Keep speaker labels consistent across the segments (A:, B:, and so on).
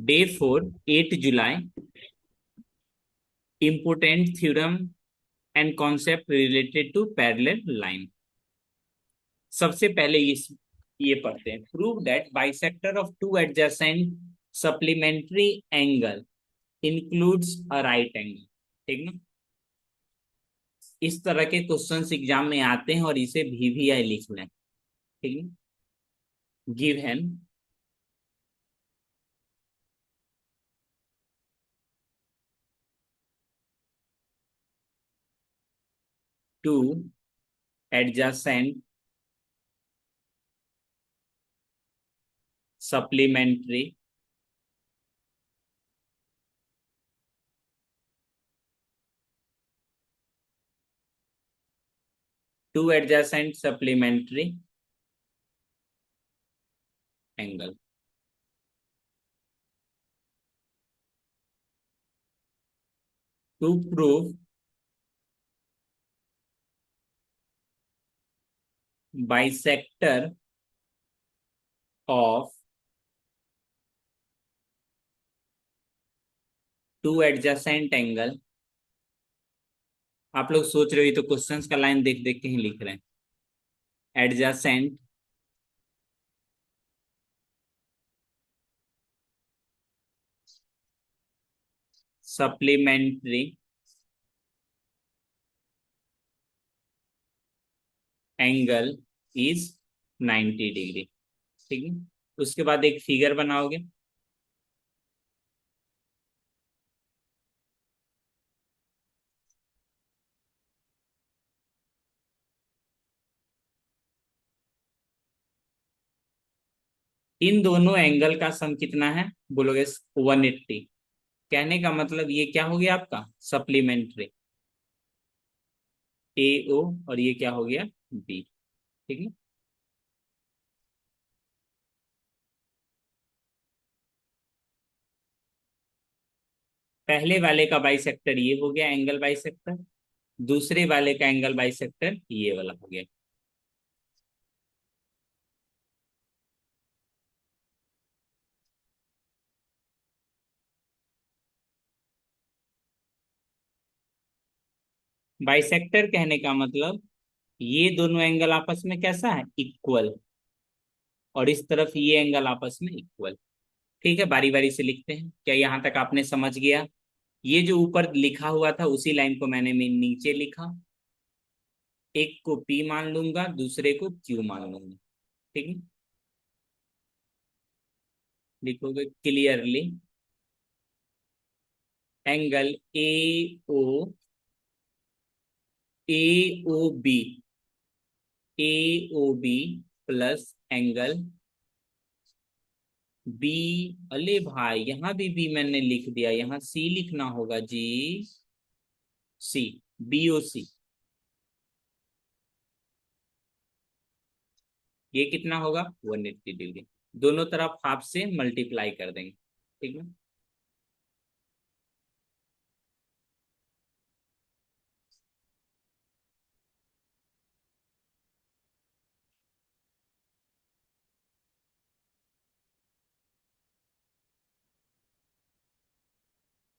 A: Day 4 8 जुलाई important theorem and concept related to parallel line. सबसे पहले ये पढ़ते हैं। Prove that bisector of two adjacent supplementary angle includes a right angle. ठीक ना। इस तरह के क्वेश्चंस एग्जाम में आते हैं और इसे VVI लिख लें। ठीक है। Given two adjacent supplementary angle. To prove bisector of two adjacent angle. आप लोग सोच रहे हो ये तो क्वेश्चंस का लाइन देख देख के ही लिख रहे हैं। Adjacent supplementary angle is 90 degree. ठीक है। उसके बाद एक फिगर बनाओगे। इन दोनों एंगल का सम कितना है बोलोगे? 180। कहने का मतलब ये क्या हो गया आपका सप्लीमेंट्री AO और ये क्या हो गया B। ठीक है। पहले वाले का बाइसेक्टर ये हो गया एंगल बाइसेक्टर। दूसरे वाले का एंगल बाइसेक्टर ये वाला हो गया। बाइसेक्टर कहने का मतलब ये दोनों एंगल आपस में कैसा है इक्वल, और इस तरफ ये एंगल आपस में इक्वल। ठीक है। बारी बारी से लिखते हैं। क्या यहां तक आपने समझ गया? ये जो ऊपर लिखा हुआ था उसी लाइन को मैंने नीचे लिखा। एक को P मान लूंगा, दूसरे को Q मान लूंगा। ठीक है। लिखोगे clearly angle AOB AOB plus angle B। अले भाई यहां भी B मैंने लिख दिया, यहाँ C लिखना होगा जी। C BOC। ये कितना होगा 180 डिग्री। दोनों तरफ हाफ से मल्टीप्लाई कर देंगे। ठीक है।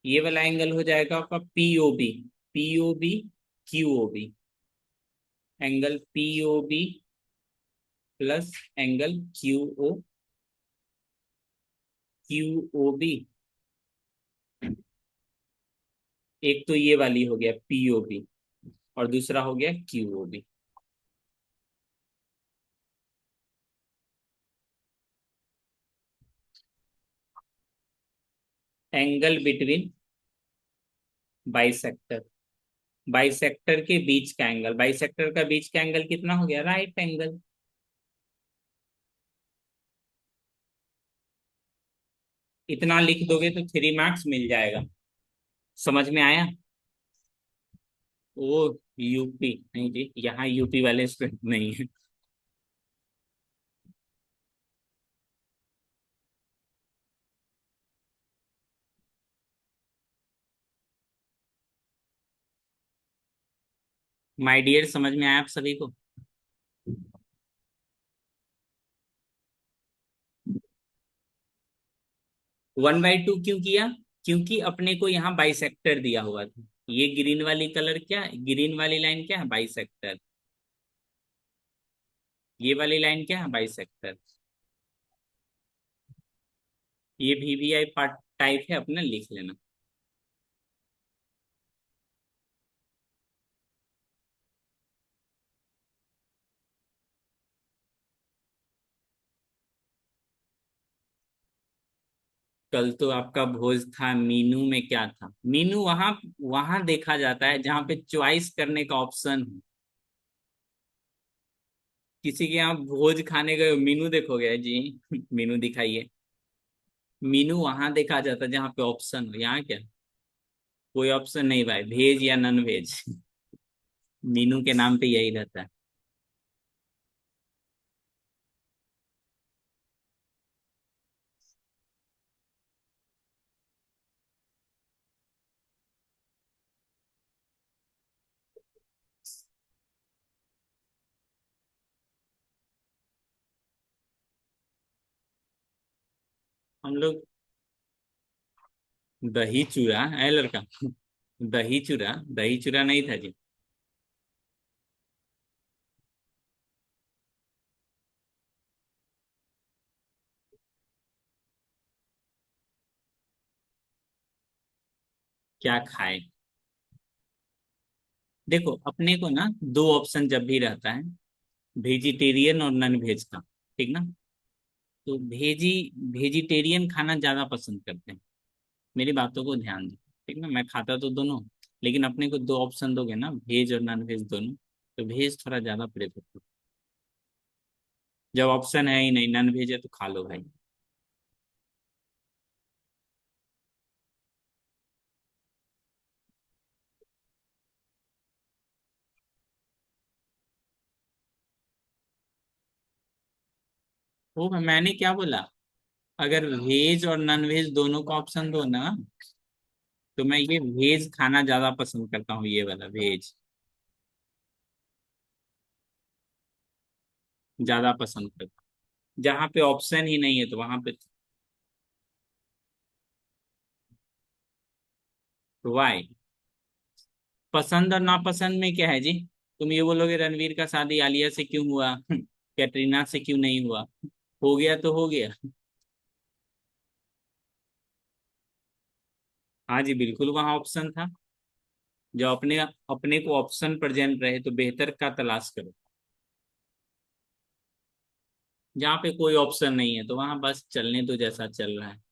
A: ये वाला एंगल हो जाएगा आपका POB POB QOB। Angle POB plus angle QOB। एक तो ये वाली हो गया POB और दूसरा हो गया QOB। Angle between bisector, bisector के बीच का एंगल, बाइसेक्टर का बीच का एंगल कितना हो गया राइट एंगल। इतना लिख दोगे तो 3 मार्क्स मिल जाएगा। समझ में आया? वो यूपी नहीं जी, यहाँ यूपी वाले स्टूडेंट नहीं है। माय डियर समझ में आया आप सभी को? 1/2 क्यों किया? क्योंकि अपने को यहाँ बाइसेक्टर दिया हुआ था। ये ग्रीन वाली कलर क्या है, ग्रीन वाली लाइन क्या है, बाइसेक्टर। ये वाली लाइन क्या है, बाइसेक्टर। ये वीवीआई पार्ट टाइप है अपना, लिख लेना। कल तो आपका भोज था, मीनू में क्या था? मीनू वहां वहां देखा जाता है जहां पे चॉइस करने का ऑप्शन हो। किसी के यहाँ भोज खाने गए हो, मीनू देखोगे जी? मीनू दिखाइए। मीनू वहां देखा जाता है जहाँ पे ऑप्शन हो, यहाँ क्या? कोई ऑप्शन नहीं भाई, वेज या नॉन वेज। मीनू के नाम पे यही रहता है। हम लोग दही चूड़ा है लड़का। दही चूड़ा नहीं था जी। क्या खाए? देखो अपने को ना दो ऑप्शन जब भी रहता है, वेजिटेरियन और नॉन वेज का, ठीक ना? तो वेजिटेरियन खाना ज्यादा पसंद करते हैं। मेरी बातों को ध्यान दो, ठीक ना? मैं खाता तो दोनों, लेकिन अपने को दो ऑप्शन दोगे ना, वेज और नॉन वेज दोनों, तो वेज थोड़ा ज्यादा प्रेफर करो। जब ऑप्शन है ही नहीं, नॉन वेज है तो खा लो भाई। वो मैंने क्या बोला? अगर वेज और नॉन वेज दोनों का ऑप्शन दो ना, तो मैं ये वेज खाना ज्यादा पसंद करता हूँ, ये वाला वेज ज्यादा पसंद करता हूँ। जहाँ पे ऑप्शन ही नहीं है तो वहां पे वाई। पसंद और नापसंद में क्या है जी? तुम ये बोलोगे रणवीर का शादी आलिया से क्यों हुआ, कैटरीना से क्यों नहीं हुआ? हो गया तो हो गया। हाँ जी बिल्कुल, वहां ऑप्शन था। जो अपने अपने को ऑप्शन प्रेजेंट रहे तो बेहतर का तलाश करो। जहाँ पे कोई ऑप्शन नहीं है तो वहां बस चलने दो जैसा चल रहा है।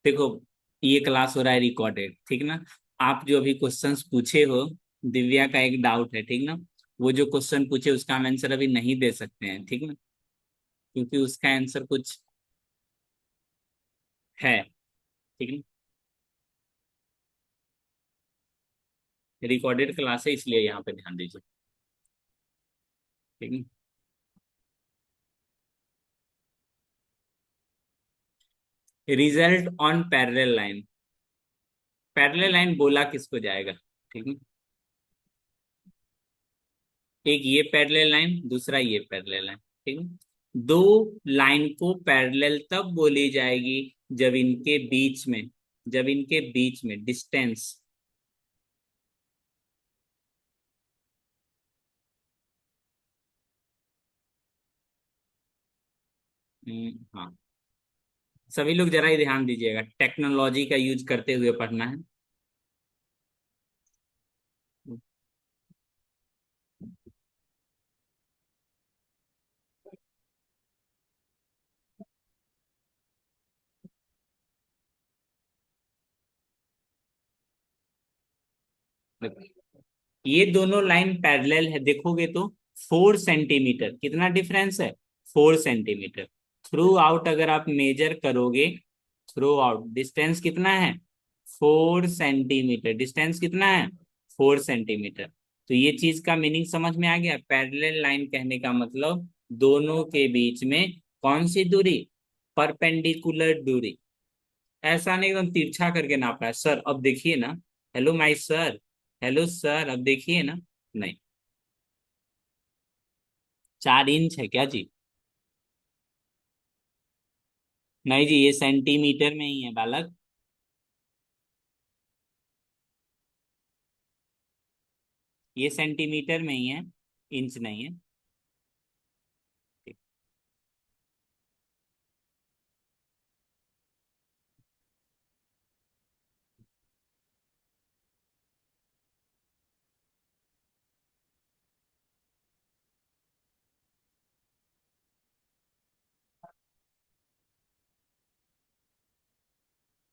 A: देखो ये क्लास हो रहा है रिकॉर्डेड, ठीक ना? आप जो अभी क्वेश्चंस पूछे हो, दिव्या का एक डाउट है, ठीक ना? वो जो क्वेश्चन पूछे उसका हम आंसर अभी नहीं दे सकते हैं, ठीक ना? क्योंकि उसका आंसर कुछ है, ठीक ना? रिकॉर्डेड क्लास है इसलिए यहाँ पे ध्यान दीजिए, ठीक है? Result on parallel line. Parallel line बोला किसको जाएगा, ठीक है? एक ये पैरेलल लाइन, दूसरा ये पैरेलल लाइन, ठीक है? दो लाइन को पैरेलल तब बोली जाएगी जब इनके बीच में, जब इनके बीच में डिस्टेंस, हाँ। सभी लोग जरा ही ध्यान दीजिएगा, टेक्नोलॉजी का यूज करते हुए पढ़ना है। ये दोनों लाइन पैरेलल है, देखोगे तो 4 सेंटीमीटर, कितना डिफरेंस है? 4 सेंटीमीटर। थ्रू आउट अगर आप मेजर करोगे, थ्रू आउट डिस्टेंस कितना है? 4 सेंटीमीटर, डिस्टेंस कितना है? 4 सेंटीमीटर। तो ये चीज का मीनिंग समझ में आ गया। पैरेलल लाइन कहने का मतलब दोनों के बीच में कौन सी दूरी? परपेंडिकुलर दूरी। ऐसा नहीं एकदम तिरछा करके नापा है सर, अब देखिए ना। Hello my sir, hello sir, अब देखिए ना। नहीं, 4 इंच है क्या जी? नहीं जी, ये सेंटीमीटर में ही है बालक। ये सेंटीमीटर में ही है, इंच नहीं है।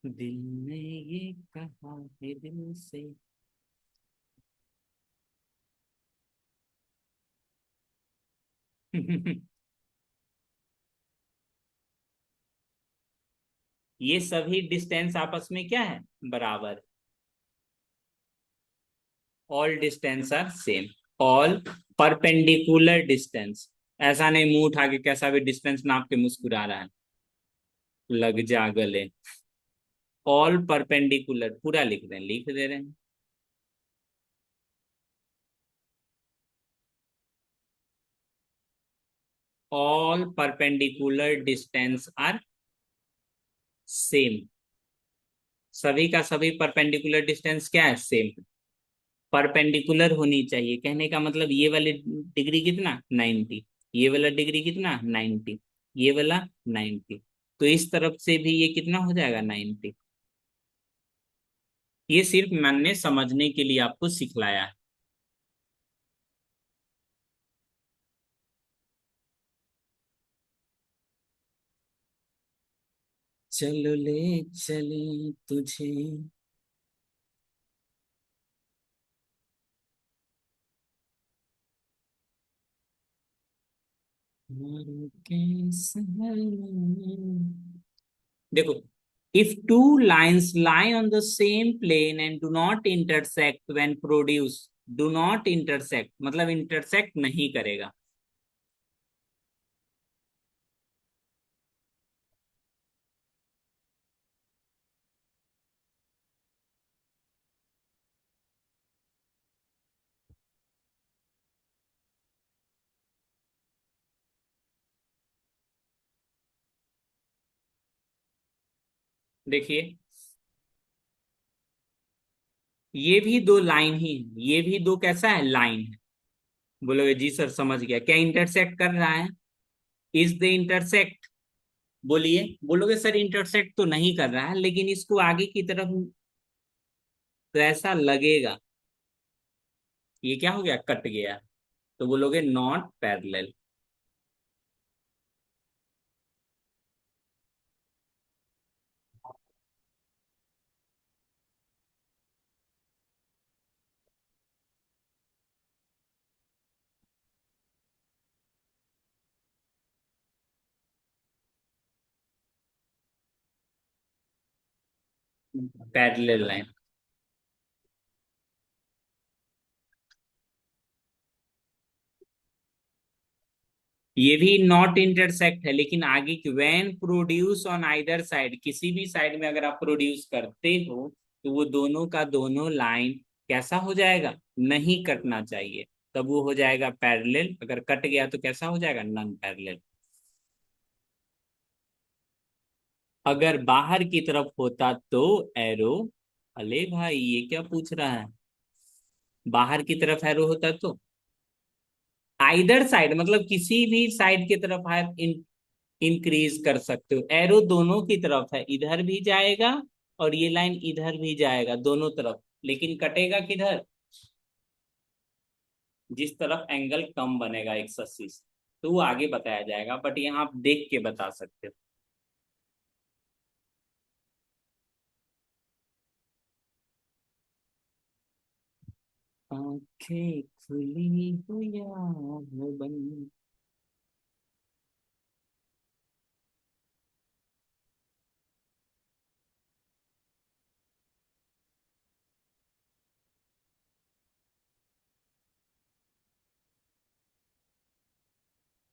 A: दिल ने ये कहा है दिल से। ये सभी डिस्टेंस आपस में क्या है? बराबर। All distance are same. All perpendicular distance. ऐसा नहीं मुंह उठा के कैसा भी डिस्टेंस नाप के मुस्कुरा रहा है। लग जा गले। ऑल परपेंडिकुलर पूरा लिख रहे हैं, लिख दे रहे हैं। All perpendicular distance are same. सभी का सभी परपेंडिकुलर डिस्टेंस क्या है? सेम। परपेंडिकुलर होनी चाहिए कहने का मतलब ये वाली डिग्री कितना? 90। ये वाला डिग्री कितना? 90। ये वाला 90। तो इस तरफ से भी ये कितना हो जाएगा? 90। ये सिर्फ मैंने समझने के लिए आपको सिखलाया है। चलो ले चले तुझे। मारो के शहर में। देखो, if two lines lie on the same plane and do not intersect when produced, do not intersect मतलब intersect नहीं करेगा। देखिए, ये भी दो लाइन ही है, ये भी दो कैसा है? लाइन है। बोलोगे जी सर समझ गया, क्या इंटरसेक्ट कर रहा है? Is the intersect? बोलिए, बोलोगे सर इंटरसेक्ट तो नहीं कर रहा है, लेकिन इसको आगे की तरफ तो ऐसा लगेगा। ये क्या हो गया? कट गया। तो बोलोगे नॉट पैरेलल। Parallel line. ये भी नॉट इंटरसेक्ट है, लेकिन आगे की when produce on either side, किसी भी साइड में अगर आप प्रोड्यूस करते हो तो वो दोनों का दोनों लाइन कैसा हो जाएगा? नहीं कटना चाहिए। तब वो हो जाएगा पैरेलल। अगर कट गया तो कैसा हो जाएगा? Non parallel. अगर बाहर की तरफ होता तो एरो। अले भाई ये क्या पूछ रहा है? बाहर की तरफ एरो होता तो आइदर साइड मतलब किसी भी साइड की तरफ आप इंक्रीज कर सकते हो। एरो दोनों की तरफ है, इधर भी जाएगा और ये लाइन इधर भी जाएगा, दोनों तरफ। लेकिन कटेगा किधर? जिस तरफ एंगल कम बनेगा 180 से। तो वो आगे बताया जाएगा, बट यहाँ आप देख के बता सकते हो। आंखें खुली हो या हो बंद।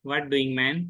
A: What doing man?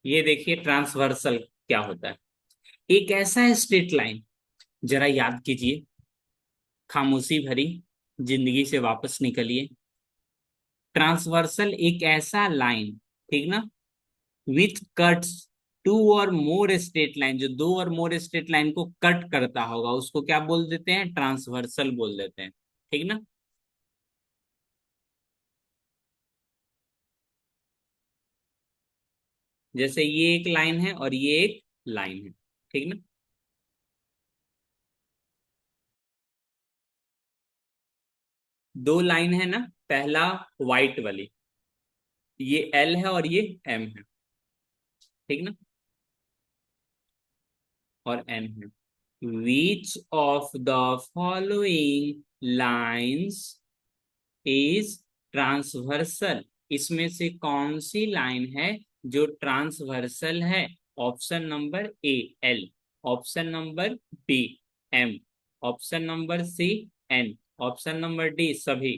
A: ये देखिए ट्रांसवर्सल क्या होता है। एक ऐसा स्ट्रेट लाइन, जरा याद कीजिए, खामोशी भरी जिंदगी से वापस निकलिए। ट्रांसवर्सल एक ऐसा लाइन, ठीक ना, विथ कट्स टू और मोर स्ट्रेट लाइन, जो दो और मोर स्ट्रेट लाइन को कट करता होगा उसको क्या बोल देते हैं? ट्रांसवर्सल बोल देते हैं, ठीक ना। जैसे ये एक लाइन है और ये एक लाइन है, ठीक ना। दो लाइन है ना, पहला व्हाइट वाली, ये एल है और ये एम है, ठीक ना, और एन है। Which of the following lines is transversal? इसमें से कौन सी लाइन है जो ट्रांसवर्सल है? Option number A L, option number B M, option number C N, option number D सभी।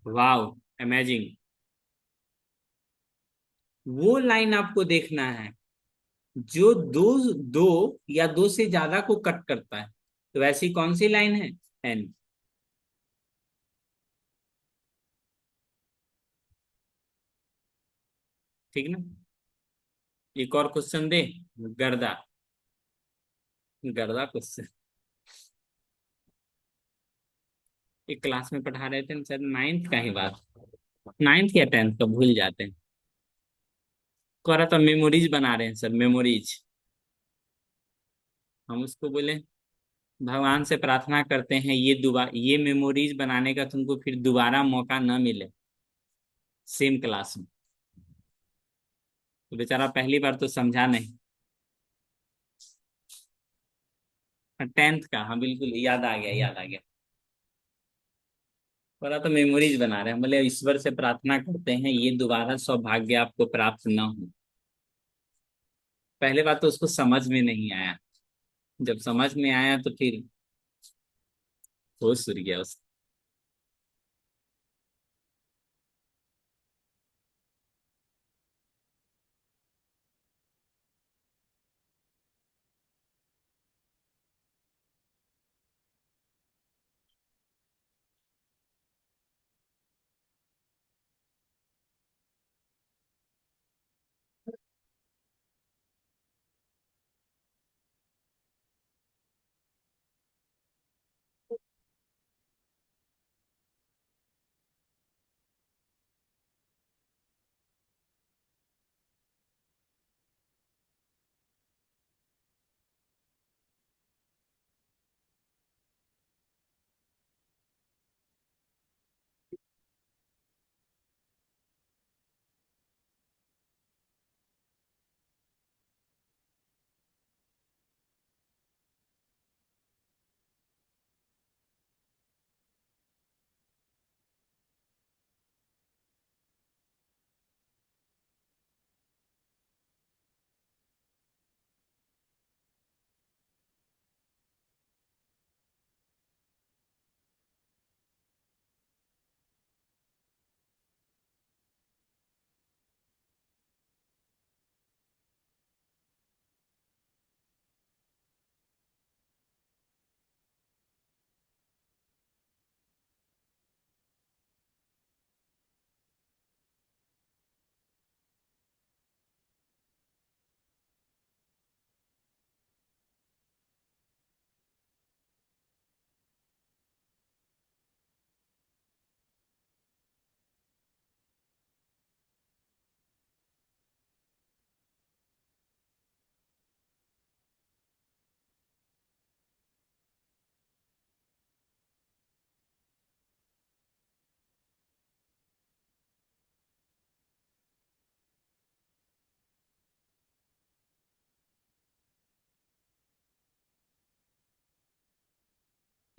A: Wow, amazing. वो लाइन आपको देखना है जो दो दो या दो से ज्यादा को कट करता है। तो ऐसी कौन सी लाइन है? एन, ठीक ना। एक और क्वेश्चन दे, गर्दा, गर्दा क्वेश्चन। एक क्लास में पढ़ा रहे थे सर, नाइन्थ का ही बात, नाइन्थ या टेंथ का भूल जाते हैं। कह रहा था मेमोरीज बना रहे हैं सर, मेमोरीज। हम उसको बोले भगवान से प्रार्थना करते हैं ये मेमोरीज बनाने का तुमको फिर दोबारा मौका न मिले सेम क्लास में। तो बेचारा पहली बार तो समझा नहीं। टेंथ का, हाँ बिल्कुल याद आ गया, याद आ गया। बोला तो मेमोरीज बना रहे हैं, बोले ईश्वर से प्रार्थना करते हैं ये दोबारा सौभाग्य आपको प्राप्त न हो। पहले बात तो उसको समझ में नहीं आया, जब समझ में आया तो फिर होश उड़ गया उसका।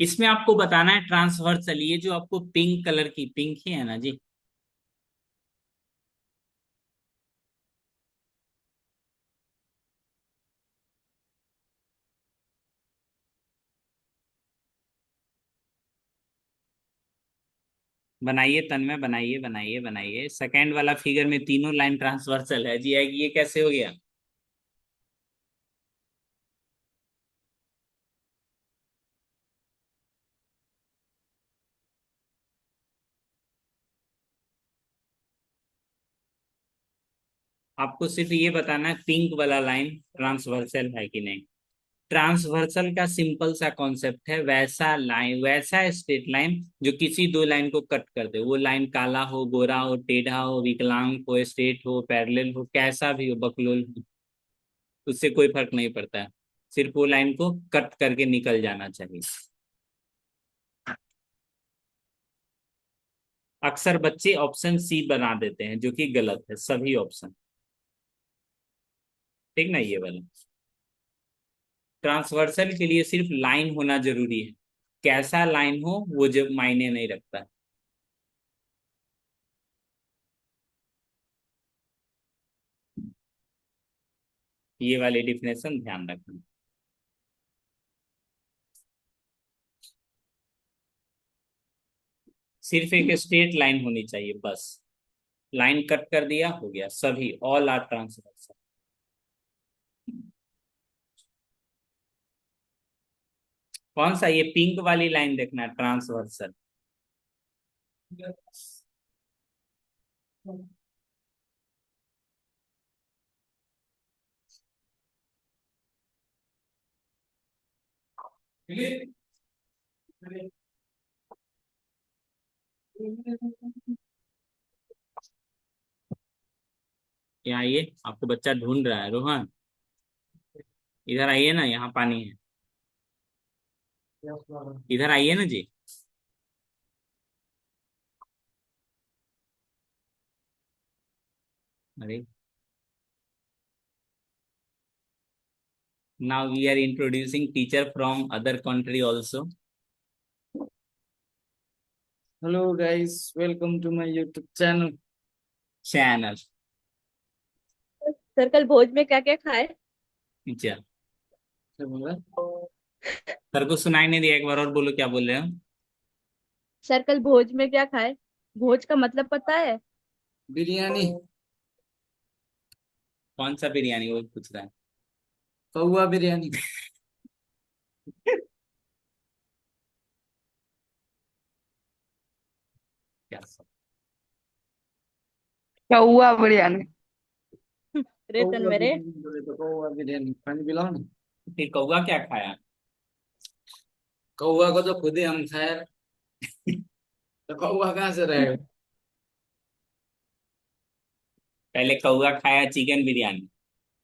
A: इसमें आपको बताना है ट्रांसवर्सल, ये जो आपको पिंक कलर की, पिंक ही है ना जी? बनाइए तन्मय, बनाइए बनाइए बनाइए। सेकंड वाला फिगर में तीनों लाइन ट्रांसवर्सल है जी, ये कैसे हो गया? आपको सिर्फ ये बताना है पिंक वाला लाइन ट्रांसवर्सल है कि नहीं। ट्रांसवर्सल का सिंपल सा कॉन्सेप्ट है, वैसा लाइन, वैसा स्ट्रेट लाइन जो किसी दो लाइन को कट कर दे। वो लाइन काला हो, गोरा हो, टेढ़ा हो, विकलांग हो, स्ट्रेट हो, पैरेलल हो, कैसा भी हो, बकलोल हो, उससे कोई फर्क नहीं पड़ता है। सिर्फ वो लाइन को कट करके निकल जाना चाहिए। अक्सर बच्चे ऑप्शन सी बना देते हैं, जो कि गलत है, सभी ऑप्शन। ठीक ना, ये वाला। ट्रांसवर्सल के लिए सिर्फ लाइन होना जरूरी है, कैसा लाइन हो वो जब मायने नहीं रखता। ये वाली डिफिनेशन ध्यान रखना। सिर्फ एक स्ट्रेट लाइन होनी चाहिए बस। लाइन कट कर दिया, हो गया, सभी ऑल आर ट्रांसवर्सल। कौन सा? ये पिंक वाली लाइन देखना, ट्रांसवर्सल। यहाँ आइए, आपको बच्चा ढूंढ रहा है, रोहन इधर आइए ना, यहाँ पानी है। इधर आइए ना जी। अरे, now we are introducing teacher from other country also.
B: Hello guys, welcome to my YouTube channel.
A: Channel.
C: Sir कल भोज में क्या क्या खाए?
A: अच्छा,
B: क्या बोल रहा?
A: सर को सुनाई नहीं दिया, एक बार और बोलो, क्या बोल रहे हो?
C: सर कल भोज में क्या खाए? भोज का मतलब पता है?
B: बिरयानी,
A: कौन सा बिरयानी वो पूछ रहा है?
B: कौवा बिरयानी।
A: क्या सब?
D: कौआ बिरयानी।
C: रेतन
B: कौवा
C: मेरे।
B: बिरयानी बोले तो कौवा बिरयानी, पानी पिलाओ ना।
A: फिर कौवा क्या खाया?
B: कौवा को तो खुद ही हम खाए, तो कौवा कहाँ से रहेगा?
A: पहले कौवा खाया चिकन बिरयानी,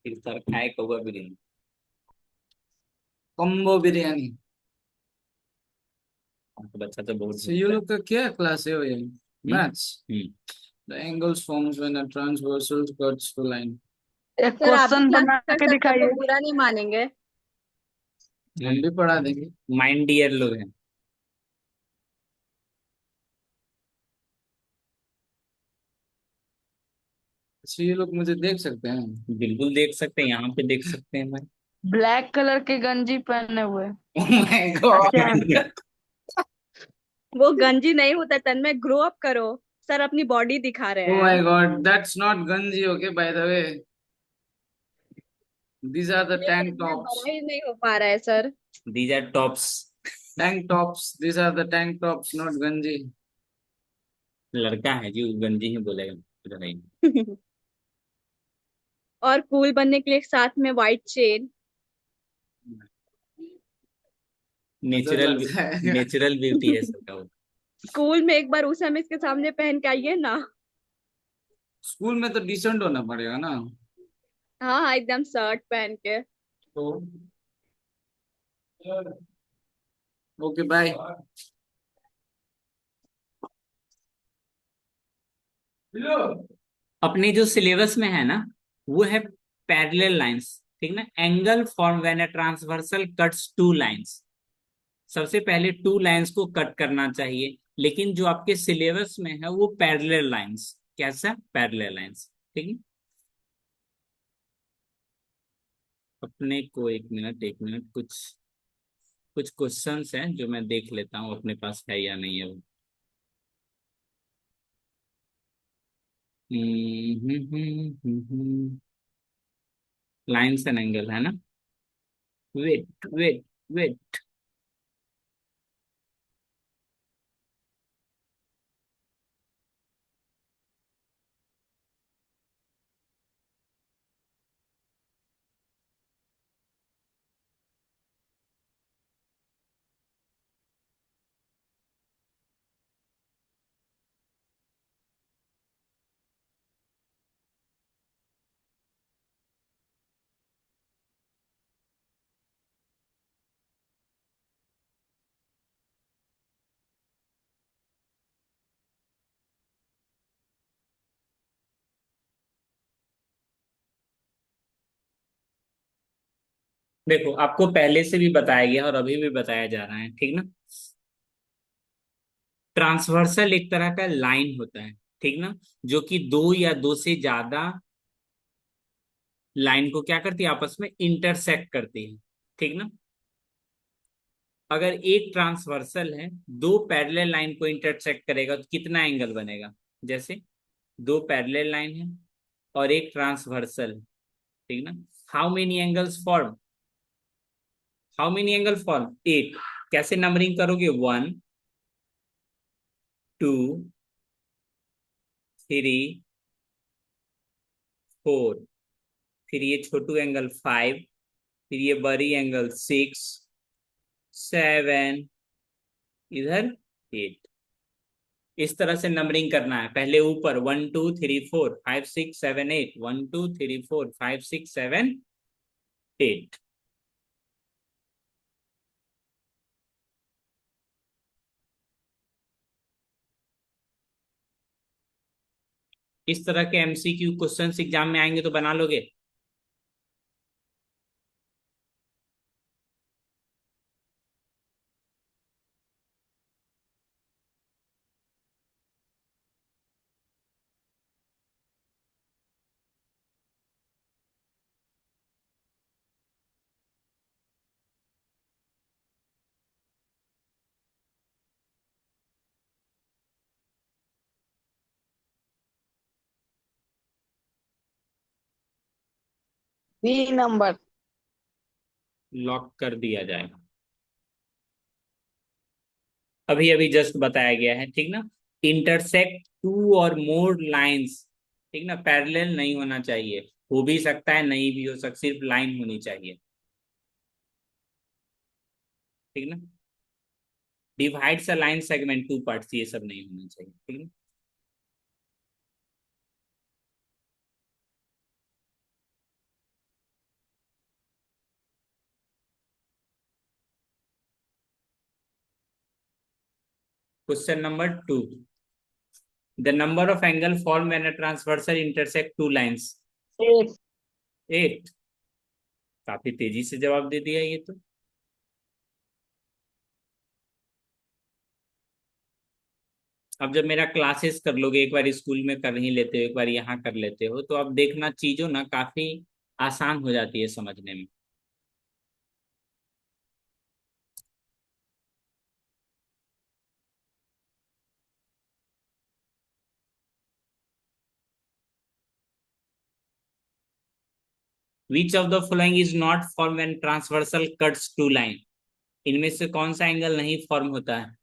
A: फिर सर खाए कौवा बिरयानी।
B: कम्बो बिरयानी।
A: आपका बच्चा तो बहुत
B: So you
A: है।
B: लोग का क्या क्लास है ये? Maths.
A: Hmm.
B: The angles forms when a transversal cuts to line.
D: एक
C: सर आप भी
D: क्वेश्चन
C: क्लास
D: बना
C: कर
D: के
C: सकते हैं
D: दिखाइए।
C: तो बुरा नहीं मानेंगे।
B: हम भी पढ़ा देंगे।
A: माइंड डियर लोग हैं।
B: So ये लोग मुझे देख सकते हैं।
A: बिल्कुल देख सकते हैं, यहाँ पे देख सकते हैं भाई।
D: ब्लैक कलर के गंजी पहने हुए।
B: Oh my God.
D: अच्छा।
C: वो गंजी नहीं होता तन्मय, ग्रो अप करो। सर अपनी बॉडी दिखा रहे
B: Oh
C: हैं।
B: my God, that's not ganji, okay, by the way. These are the
C: ये
B: tank
C: तन्मय
B: tops.
C: बड़ा ही नहीं हो पा रहा है sir.
A: These are tops.
B: Tank tops. These are the tank tops, not ganji.
A: लड़का है जी, गंजी ही बोलेगा। इधर आइए।
C: और कूल बनने के लिए साथ में व्हाइट चेन।
B: नजर
A: नेचुरल,
B: लगता है।
A: नेचुरल ब्यूटी है सबका वो।
C: स्कूल में एक बार उस समय इसके सामने पहन के आइए ना।
B: स्कूल में तो डिसेंट होना पड़ेगा ना।
C: हाँ हाँ, एकदम शर्ट पहन के।
B: तो ओके बाय।
A: अपने जो सिलेबस में है ना, वो है पैरेलल लाइंस। ठीक ना, angle form when a transversal cuts two lines. सबसे पहले टू लाइंस को कट करना चाहिए, लेकिन जो आपके सिलेबस में है वो पैरेलल लाइंस, कैसा पैरेलल लाइंस, ठीक है। अपने को एक मिनट कुछ कुछ क्वेश्चंस हैं जो मैं देख लेता हूँ अपने पास है या नहीं है वो। लाइंस एंड एंगल है ना। Wait wait wait. देखो आपको पहले से भी बताया गया और अभी भी बताया जा रहा है, ठीक ना। ट्रांसवर्सल एक तरह का लाइन होता है, ठीक ना, जो कि दो या दो से ज्यादा लाइन को क्या करती है, आपस में इंटरसेक्ट करती है, ठीक ना। अगर एक ट्रांसवर्सल है, दो पैरेलल लाइन को इंटरसेक्ट करेगा तो कितना एंगल बनेगा। जैसे दो पैरेलल लाइन है और एक ट्रांसवर्सल, ठीक ना। How many angles form, how many angle form, eight. कैसे नंबरिंग करोगे, 1 2 3 4, फिर ये छोटू एंगल 5, फिर ये बड़ी एंगल 6 7, इधर 8। इस तरह से नंबरिंग करना है, पहले ऊपर 1 2 3 4 5 6 7 8, 1 2 3 4 5 6 7 8। इस तरह के एमसीक्यू क्वेश्चंस एग्जाम में आएंगे तो बना लोगे।
D: B number.
A: लॉक कर दिया जाएगा। अभी अभी जस्ट बताया गया है, ठीक ना। इंटरसेक्ट टू और मोर लाइंस, ठीक ना, पैरेलल नहीं होना चाहिए, हो भी सकता है नहीं भी हो सकता, सिर्फ लाइन होनी चाहिए, ठीक ना। Divides a line segment two parts, ये सब नहीं होना चाहिए, ठीक है। Question number 2, the number of angle form when a transversal intersect two lines.
D: एक।
A: 8। काफी तेजी से जवाब दे दिया ये तो। अब जब मेरा क्लासेस कर लोगे, एक बार स्कूल में कर ही लेते हो, एक बार यहाँ कर लेते हो, तो अब देखना चीजों ना काफी आसान हो जाती है समझने में। Which of the following is not formed when transversal cuts two line? इनमें से कौन सा एंगल नहीं फॉर्म होता है।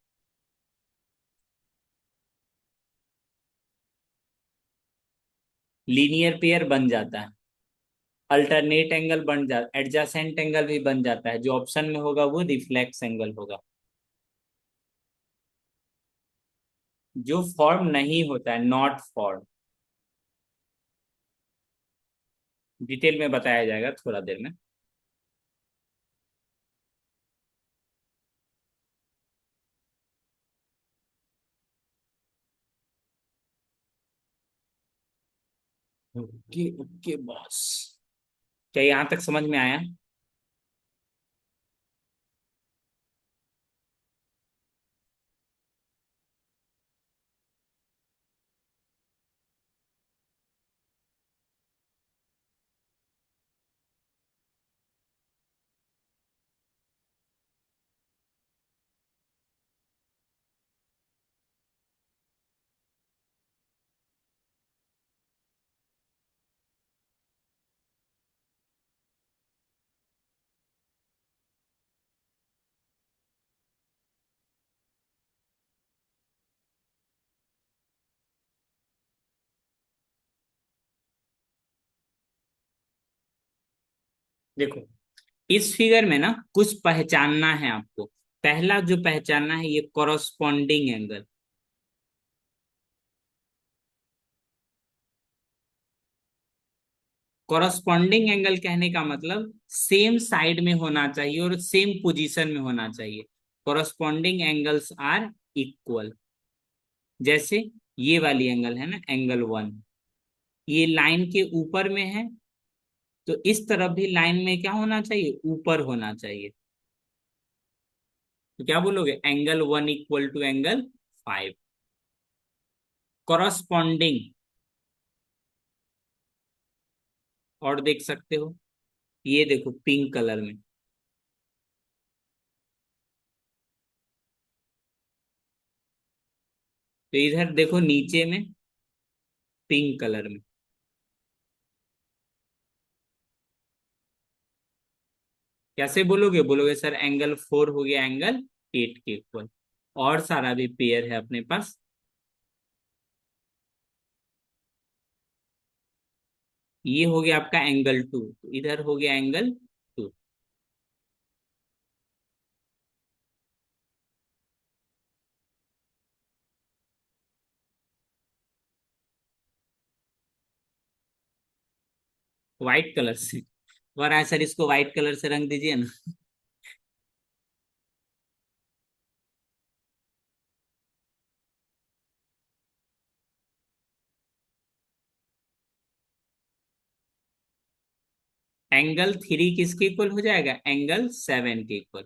A: लीनियर पेयर बन जाता है, अल्टरनेट एंगल बन जाता, एडजासेंट एंगल भी बन जाता है, जो ऑप्शन में होगा वो रिफ्लेक्स एंगल होगा। जो फॉर्म नहीं होता है, नॉट फॉर्म, डिटेल में बताया जाएगा थोड़ा देर में। ओके ओके बॉस, क्या यहाँ तक समझ में आया। देखो इस फिगर में ना कुछ पहचानना है आपको। पहला जो पहचानना है ये कॉरस्पॉन्डिंग एंगल। कॉरस्पॉन्डिंग एंगल कहने का मतलब सेम साइड में होना चाहिए और सेम पोजीशन में होना चाहिए। Corresponding angles are equal. जैसे ये वाली एंगल है ना, एंगल 1, ये लाइन के ऊपर में है, तो इस तरफ भी लाइन में क्या होना चाहिए, ऊपर होना चाहिए। तो क्या बोलोगे, angle 1 equal to angle 5। Corresponding और देख सकते हो, ये देखो पिंक कलर में, तो इधर देखो नीचे में पिंक कलर में। कैसे बोलोगे, बोलोगे सर एंगल 4 हो गया एंगल 8 के इक्वल। और सारा भी पेयर है अपने पास। ये हो गया आपका एंगल 2, इधर हो गया एंगल 2। व्हाइट कलर से, वरना सर इसको व्हाइट कलर से रंग दीजिए ना। एंगल 3 किसके इक्वल हो जाएगा, एंगल 7 के इक्वल।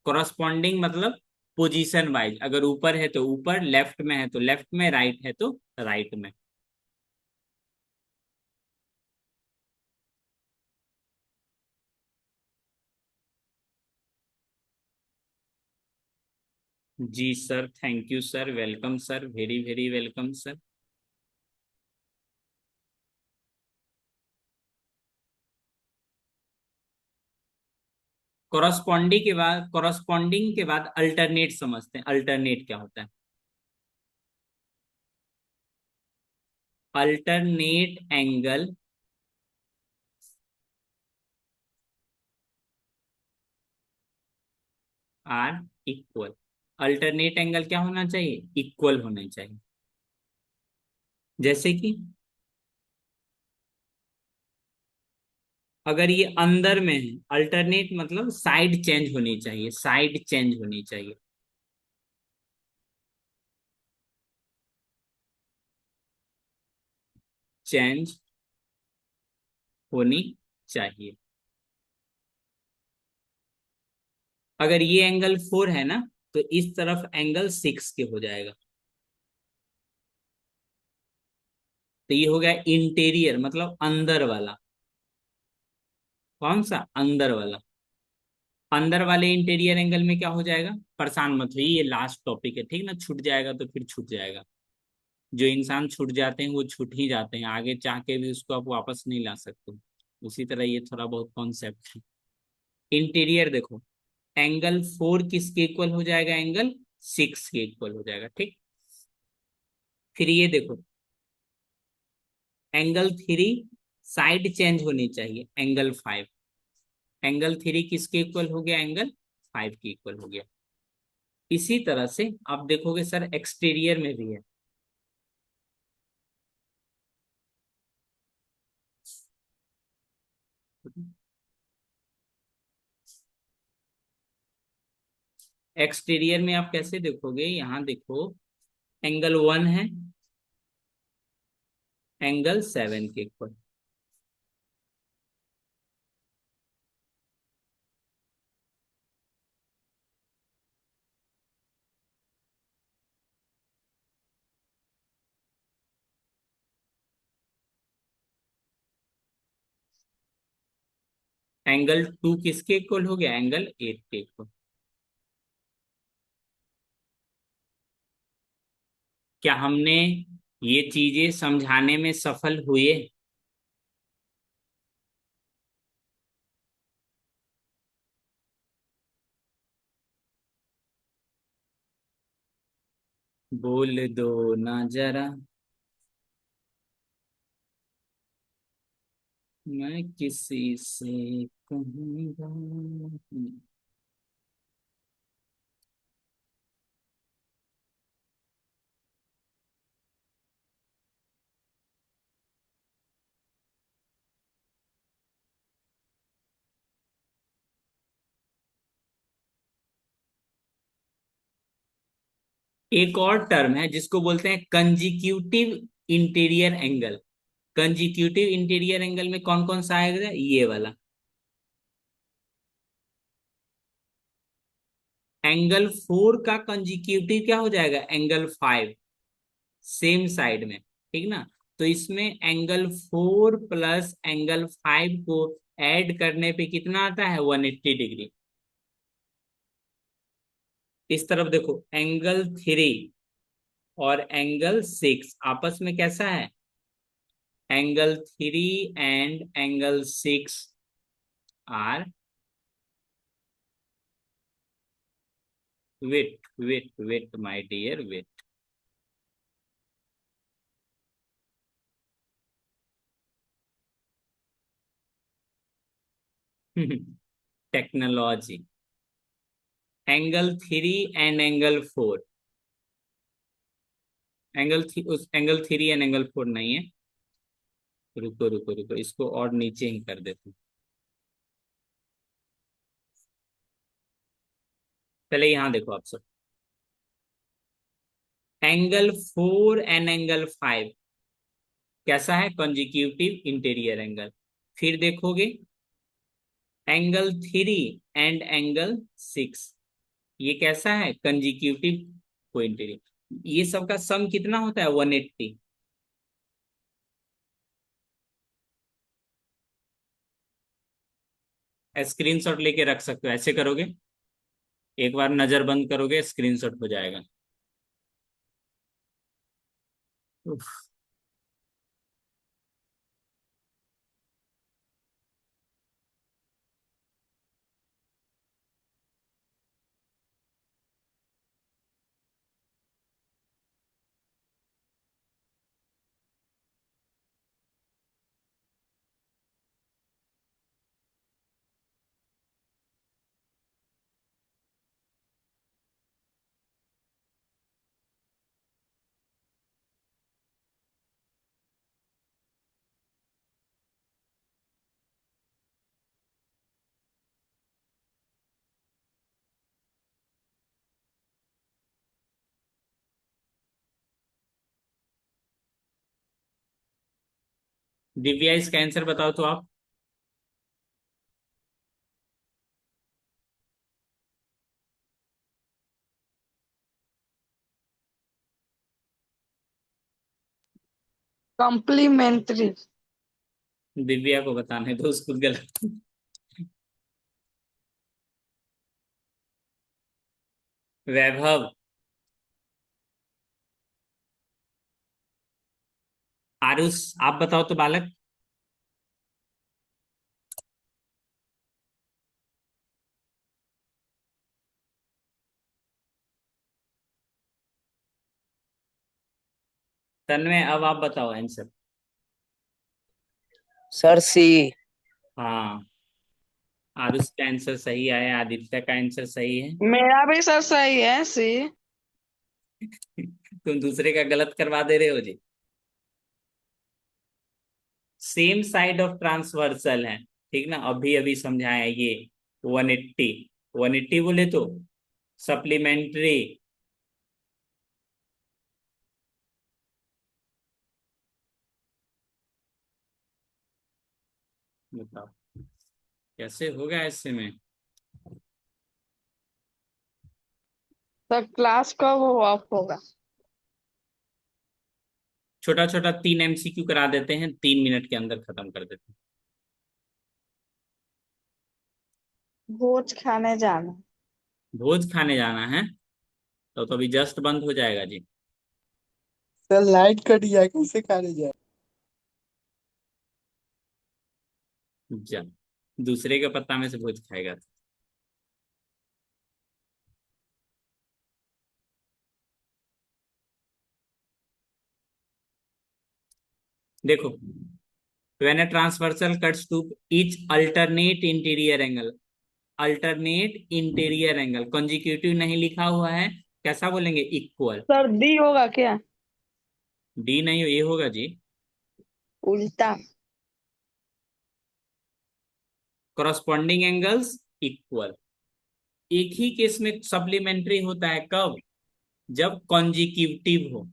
A: कॉरस्पॉन्डिंग मतलब पोजीशन वाइज, अगर ऊपर है तो ऊपर, लेफ्ट में है तो लेफ्ट में, राइट है तो राइट में। जी sir, thank you sir, welcome sir, very very welcome sir. Corresponding के बाद अल्टरनेट समझते हैं। अल्टरनेट क्या होता है, alternate angle are equal. Alternate angle क्या होना चाहिए, इक्वल होने चाहिए। जैसे कि अगर ये अंदर में है, अल्टरनेट मतलब साइड चेंज होनी चाहिए, साइड चेंज होनी चाहिए। चेंज होनी चाहिए। अगर ये एंगल 4 है ना, तो इस तरफ एंगल 6 के हो जाएगा। तो ये हो गया इंटीरियर मतलब अंदर वाला। कौन सा, अंदर वाला। अंदर वाले इंटीरियर एंगल में क्या हो जाएगा, परेशान मत होइए, ये लास्ट टॉपिक है ठीक ना, छूट जाएगा तो फिर छूट जाएगा। जो इंसान छूट जाते हैं वो छूट ही जाते हैं, आगे चाह के भी उसको आप वापस नहीं ला सकते। उसी तरह ये थोड़ा बहुत कॉन्सेप्ट है। इंटीरियर देखो, एंगल 4 किसके इक्वल हो जाएगा, एंगल 6 के इक्वल हो जाएगा, ठीक। फिर ये देखो एंगल 3 साइड चेंज होनी चाहिए, एंगल 5। एंगल 3 किसके इक्वल हो गया, एंगल 5 के इक्वल हो गया। इसी तरह से आप देखोगे सर एक्सटीरियर में भी है। एक्सटीरियर में आप कैसे देखोगे, यहां देखो एंगल 1 है, एंगल 7 के इक्वल। एंगल 2 किसके इक्वल हो गया, एंगल 8 के इक्वल। क्या हमने ये चीजें समझाने में सफल हुए। बोल दो ना जरा, मैं किसी से एक और टर्म है जिसको बोलते हैं consecutive interior angle. Consecutive interior angle में कौन कौन सा आएगा? ये वाला एंगल 4 का कंजिक्यूटिव क्या हो जाएगा? एंगल 5, सेम साइड में, ठीक ना। तो इसमें एंगल 4 प्लस एंगल 5 को ऐड करने पे कितना आता है? 180 डिग्री। इस तरफ देखो, एंगल 3 और एंगल 6 आपस में कैसा है? Angle 3 and angle 6 are wait my dear, wait. Technology. Angle 3 and angle 4, angle 3 and angle 4 नहीं है। रुको रुको रुको, इसको और नीचे ही कर देते हैं। पहले यहां देखो आप सब, एंगल 4 एंड एंगल 5 कैसा है? Consecutive interior angle. फिर देखोगे एंगल 3 एंड एंगल 6, ये कैसा है? कंजिक्यूटिव को इंटीरियर। ये सब का सम कितना होता है? 180। स्क्रीनशॉट लेके रख सकते हो, ऐसे करोगे, एक बार नजर बंद करोगे स्क्रीनशॉट हो जाएगा। उफ। दिव्या, इसका आंसर बताओ तो आप।
D: कॉम्प्लीमेंट्री।
A: दिव्या को बताने दो, उसको गलत। वैभव, आरुष, आप बताओ तो बालक। तन्मय, अब आप बताओ आंसर।
E: सर सी।
A: हाँ, आरुष का आंसर सही आया, आदित्य का आंसर सही है।
D: मेरा भी सर सही है, सी।
A: तुम दूसरे का गलत करवा दे रहे हो जी। सेम साइड ऑफ ट्रांसवर्सल है, ठीक ना, अभी अभी समझाया ये। 180, 180 बोले तो सप्लीमेंट्री। बताओ कैसे होगा ऐसे में?
D: सर क्लास कब ऑफ होगा?
A: छोटा छोटा 3 MCQ करा देते हैं, 3 मिनट के अंदर खत्म कर देते हैं।
D: भोज खाने जाना।
A: भोज खाने जाना है? तो अभी जस्ट बंद हो जाएगा जी।
E: सर लाइट कट गया, कैसे खाने जाए?
A: जा, दूसरे के पत्ता में से भोज खाएगा। देखो, When a transversal cuts to each alternate interior angle, alternate interior angle, consecutive नहीं लिखा हुआ है, कैसा बोलेंगे? इक्वल।
D: सर डी होगा क्या?
A: डी नहीं, ये होगा जी।
D: उल्टा।
A: Corresponding angles equal. एक ही केस में सप्लीमेंट्री होता है, कब? जब कॉन्जिक्यूटिव हो,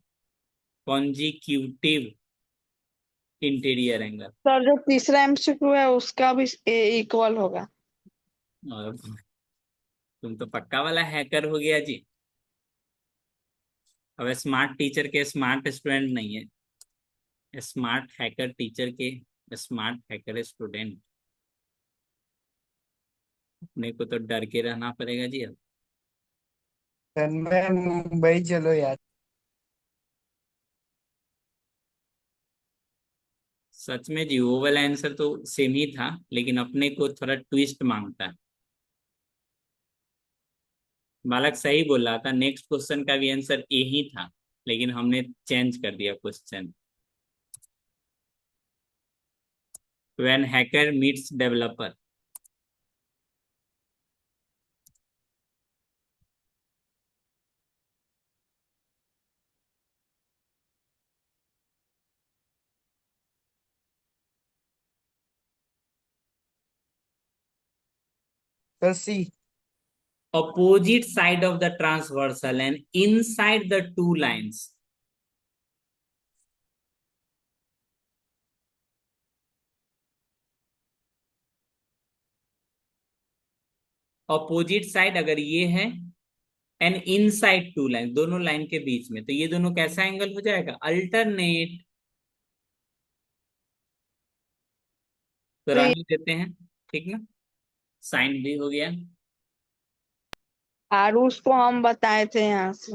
A: कॉन्जिक्यूटिव इंटीरियर एंगल।
D: सर जो तीसरा एमसीक्यू है उसका भी इक्वल होगा।
A: और तुम तो पक्का वाला हैकर हो गया जी। अब स्मार्ट टीचर के स्मार्ट स्टूडेंट नहीं है, स्मार्ट हैकर टीचर के स्मार्ट हैकर स्टूडेंट। अपने को तो डर के रहना पड़ेगा जी अब।
E: तन्मय मुंबई चलो यार।
A: सच में जी, वो वाला आंसर तो सेम ही था, लेकिन अपने को थोड़ा ट्विस्ट मांगता है। बालक सही बोल रहा था, नेक्स्ट क्वेश्चन का भी आंसर यही था, लेकिन हमने चेंज कर दिया question. When hacker meets developer.
E: Sir see.
A: Opposite side of the transversal and inside the two lines. Opposite side अगर ये है एंड इनसाइड टू लाइन, दोनों लाइन के बीच में, तो ये दोनों कैसा एंगल हो जाएगा? अल्टरनेट। तो
D: तो
A: रंग देते हैं, ठीक ना? साइन भी हो गया।
D: आरुष को हम बताए थे यहाँ से।